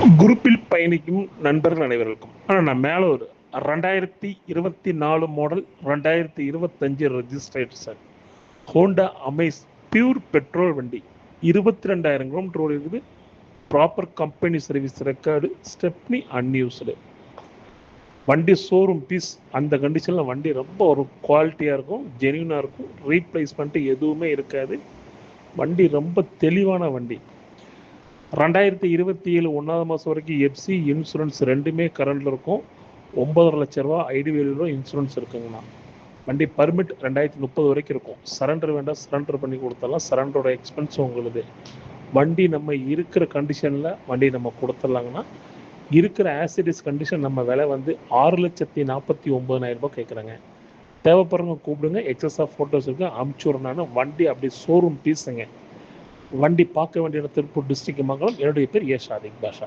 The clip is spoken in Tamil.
குரூப்பில் பயணிக்கும் நண்பர்கள் அனைவருக்கும் நான் மேலே ஒரு 2024 model 2025 registration Honda Amaze pure petrol வண்டி 22,000 கிலோமீட்டர் ஓடி இருக்குது. Proper company service record, stepney unused வண்டி. Showroom piece. அந்த கண்டிஷனில் வண்டி ரொம்ப ஒரு குவாலிட்டியாக இருக்கும், ஜென்யூனாக இருக்கும். ரீப்ளேஸ்மெண்ட்டு எதுவுமே இருக்காது. வண்டி ரொம்ப தெளிவான வண்டி. 2027 1ஆவது மாதம் வரைக்கும் எஃப்சி இன்சூரன்ஸ் ரெண்டுமே கரண்டில் இருக்கும். 9.5 லட்ச ரூபா ஐடி வேல்யூவில் இன்சூரன்ஸ் இருக்குங்கண்ணா. வண்டி பர்மிட் 2030 வரைக்கும் இருக்கும். சரண்டர் வேண்டாம், சரண்டர் பண்ணி கொடுத்துடலாம். சரண்டரோட எக்ஸ்பென்ஸ் உங்களுது. வண்டி நம்ம இருக்கிற கண்டிஷனில் வண்டி நம்ம கொடுத்துடலாங்கன்னா, இருக்கிற ஆசிடிஸ் கண்டிஷன் நம்ம விலை 6,49,000 ரூபாய் கேட்குறாங்க. தேவைப்படுறவங்க கூப்பிடுங்க. எக்ஸஸாக ஃபோட்டோஸ் இருக்கு, அமுச்சுடுறேன். வண்டி அப்படி ஷோரூம் பீஸுங்க. வண்டி பார்க்க வேண்டிய திருப்பூர் டிஸ்ட்ரிக்ட் மங்கலம். என்னுடைய பேர் ஏ ஷாதிக் பாஷா.